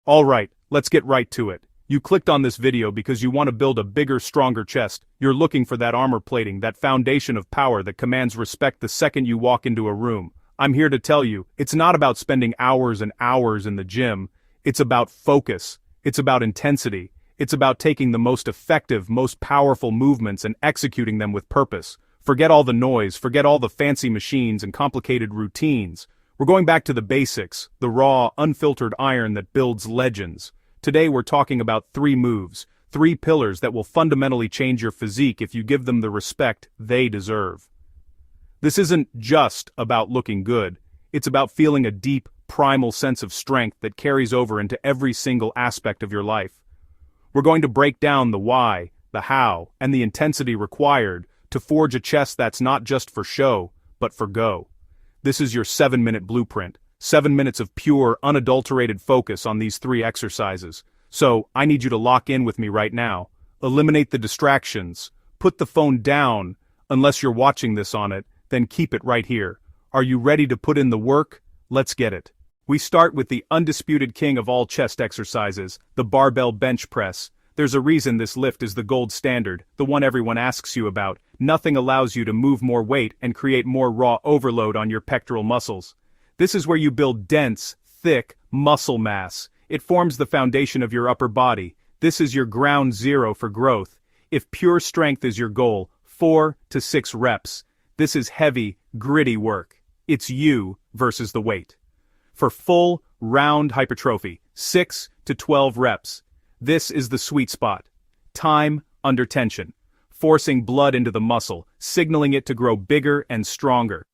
Alright, let's get right to it. You clicked on this video because you want to build a bigger, stronger chest. You're looking for that armor plating, that foundation of power that commands respect the second you walk into a room. I'm here to tell you, it's not about spending hours and hours in the gym. It's about focus. It's about intensity. It's about taking the most effective, most powerful movements and executing them with purpose. Forget all the noise, forget all the fancy machines and complicated routines. We're going back to the basics, the raw, unfiltered iron that builds legends. Today we're talking about 3 moves, 3 pillars that will fundamentally change your physique if you give them the respect they deserve. This isn't just about looking good, it's about feeling a deep, primal sense of strength that carries over into every single aspect of your life. We're going to break down the why, the how, and the intensity required to forge a chest that's not just for show, but for go. This is your 7-minute blueprint, 7 minutes of pure, unadulterated focus on these 3 exercises. So, I need you to lock in with me right now. Eliminate the distractions. Put the phone down, unless you're watching this on it, then keep it right here. Are you ready to put in the work? Let's get it. We start with the undisputed king of all chest exercises, the barbell bench press. There's a reason this lift is the gold standard, the one everyone asks you about. Nothing allows you to move more weight and create more raw overload on your pectoral muscles. This is where you build dense, thick, muscle mass. It forms the foundation of your upper body. This is your ground zero for growth. If pure strength is your goal, 4 to 6 reps. This is heavy, gritty work. It's you versus the weight. For full, round hypertrophy, 6 to 12 reps. This is the sweet spot. Time under tension. Forcing blood into the muscle, signaling it to grow bigger and stronger.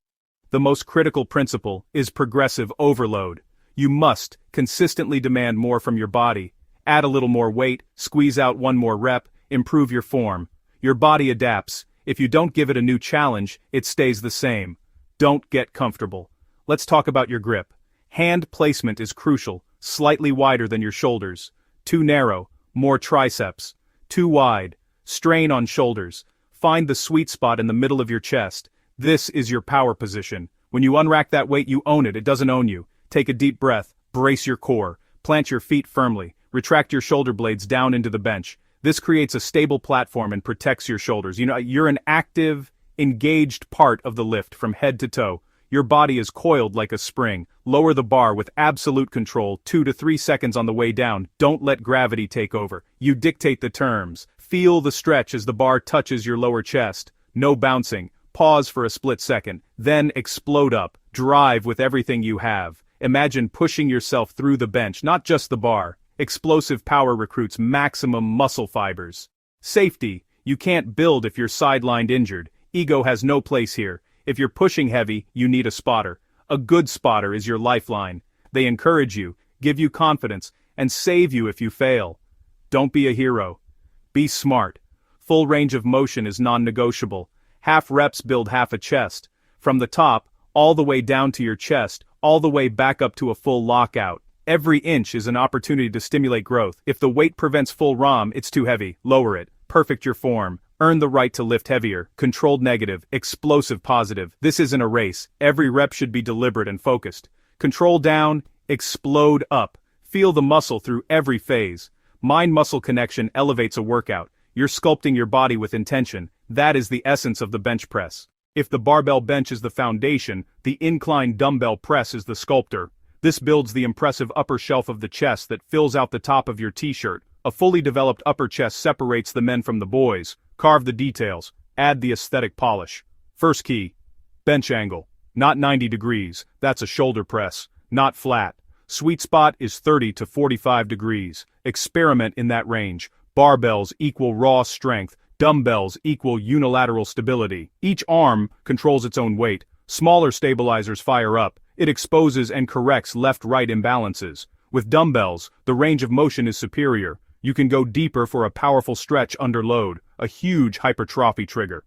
The most critical principle is progressive overload. You must consistently demand more from your body. Add a little more weight, squeeze out 1 more rep, improve your form. Your body adapts. If you don't give it a new challenge, it stays the same. Don't get comfortable. Let's talk about your grip. Hand placement is crucial, slightly wider than your shoulders. Too narrow, more triceps. Too wide, strain on shoulders. Find the sweet spot in the middle of your chest. This is your power position. When you unrack that weight, you own it, it doesn't own you. Take a deep breath, brace your core, plant your feet firmly, retract your shoulder blades down into the bench. This creates a stable platform and protects your shoulders. You're an active, engaged part of the lift from head to toe. Your body is coiled like a spring. Lower the bar with absolute control, 2 to 3 seconds on the way down. Don't let gravity take over. You dictate the terms. Feel the stretch as the bar touches your lower chest. No bouncing. Pause for a split second. Then explode up. Drive with everything you have. Imagine pushing yourself through the bench, not just the bar. Explosive power recruits maximum muscle fibers. Safety. You can't build if you're sidelined injured. Ego has no place here. If you're pushing heavy, you need a spotter. A good spotter is your lifeline. They encourage you, give you confidence, and save you if you fail. Don't be a hero. Be smart. Full range of motion is non-negotiable. Half reps build half a chest. From the top, all the way down to your chest, all the way back up to a full lockout. Every inch is an opportunity to stimulate growth. If the weight prevents full ROM, it's too heavy. Lower it. Perfect your form. Earn the right to lift heavier. Controlled negative, explosive positive. This isn't a race. Every rep should be deliberate and focused. Control down, explode up. Feel the muscle through every phase. Mind-muscle connection elevates a workout. You're sculpting your body with intention. That is the essence of the bench press. If the barbell bench is the foundation, the incline dumbbell press is the sculptor. This builds the impressive upper shelf of the chest that fills out the top of your t-shirt. A fully developed upper chest separates the men from the boys. Carve the details. Add the aesthetic polish. First key. Bench angle. Not 90 degrees. That's a shoulder press. Not flat. Sweet spot is 30 to 45 degrees. Experiment in that range. Barbells equal raw strength. Dumbbells equal unilateral stability. Each arm controls its own weight. Smaller stabilizers fire up. It exposes and corrects left-right imbalances. With dumbbells, the range of motion is superior. You can go deeper for a powerful stretch under load, a huge hypertrophy trigger.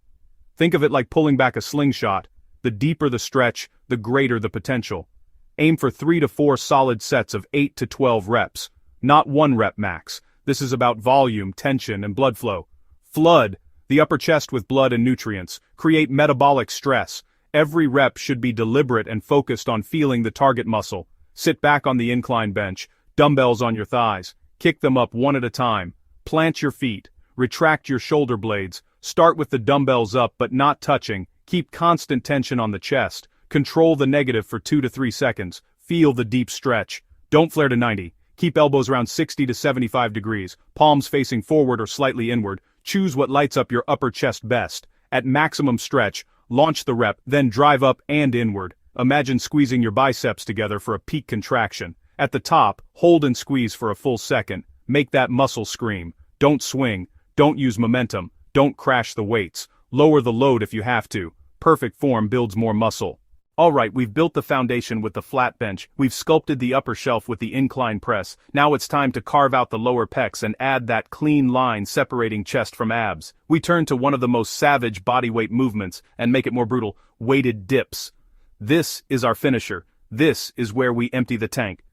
Think of it like pulling back a slingshot. The deeper the stretch, the greater the potential. Aim for 3 to 4 solid sets of 8 to 12 reps. Not 1 rep max. This is about volume, tension, and blood flow. Flood the upper chest with blood and nutrients. Create metabolic stress. Every rep should be deliberate and focused on feeling the target muscle. Sit back on the incline bench. Dumbbells on your thighs. Kick them up one at a time. Plant your feet. Retract your shoulder blades. Start with the dumbbells up but not touching. Keep constant tension on the chest. Control the negative for 2 to 3 seconds. Feel the deep stretch. Don't flare to 90. Keep elbows around 60 to 75 degrees. Palms facing forward or slightly inward. Choose what lights up your upper chest best. At maximum stretch, launch the rep, then drive up and inward. Imagine squeezing your biceps together for a peak contraction. At the top, hold and squeeze for a full second. Make that muscle scream. Don't swing. Don't use momentum. Don't crash the weights. Lower the load if you have to. Perfect form builds more muscle. Alright, we've built the foundation with the flat bench, we've sculpted the upper shelf with the incline press, now it's time to carve out the lower pecs and add that clean line separating chest from abs. We turn to one of the most savage bodyweight movements, and make it more brutal, weighted dips. This is our finisher. This is where we empty the tank.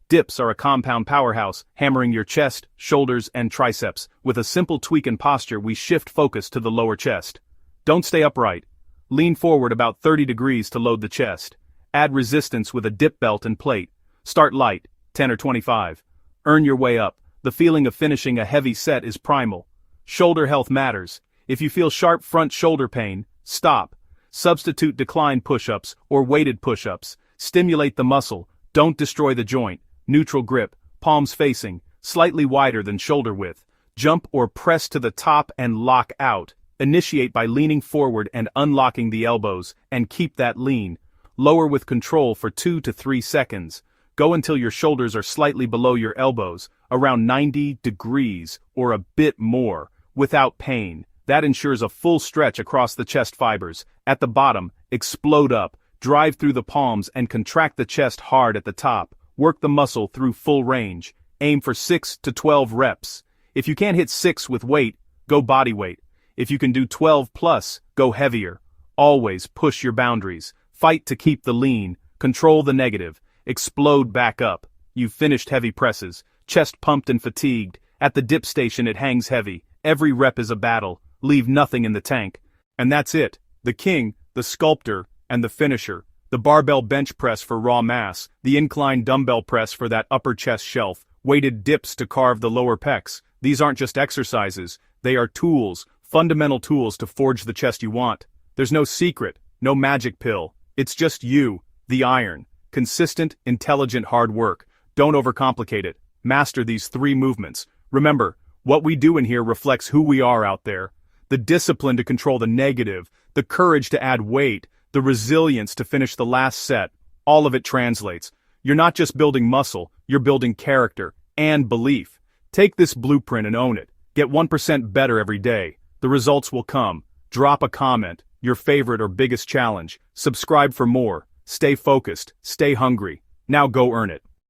Dips are a compound powerhouse, hammering your chest, shoulders, and triceps. With a simple tweak in posture, we shift focus to the lower chest. Don't stay upright. Lean forward about 30 degrees to load the chest. Add resistance with a dip belt and plate. Start light, 10 or 25. Earn your way up. The feeling of finishing a heavy set is primal. Shoulder health matters. If you feel sharp front shoulder pain, stop. Substitute decline push-ups or weighted push-ups. Stimulate the muscle. Don't destroy the joint. Neutral grip, palms facing, slightly wider than shoulder width. Jump or press to the top and lock out. Initiate by leaning forward and unlocking the elbows, and keep that lean. Lower with control for 2 to 3 seconds. Go until your shoulders are slightly below your elbows, around 90 degrees, or a bit more, without pain. That ensures a full stretch across the chest fibers. At the bottom, explode up, drive through the palms and contract the chest hard at the top. Work the muscle through full range. Aim for 6 to 12 reps. If you can't hit 6 with weight, go body weight. If you can do 12 plus, go heavier. Always push your boundaries. Fight to keep the lean. Control the negative. Explode back up. You've finished heavy presses. Chest pumped and fatigued. At the dip station it hangs heavy. Every rep is a battle. Leave nothing in the tank. And that's it. The king, the sculptor, and the finisher. The barbell bench press for raw mass. The incline dumbbell press for that upper chest shelf. Weighted dips to carve the lower pecs. These aren't just exercises. They are tools. Fundamental tools to forge the chest you want. There's no secret, no magic pill. It's just you, the iron. Consistent, intelligent hard work. Don't overcomplicate it. Master these 3 movements. Remember, what we do in here reflects who we are out there. The discipline to control the negative, the courage to add weight, the resilience to finish the last set. All of it translates. You're not just building muscle, you're building character and belief. Take this blueprint and own it. Get 1% better every day. The results will come. Drop a comment, your favorite or biggest challenge. Subscribe for more. Stay focused, stay hungry. Now go earn it.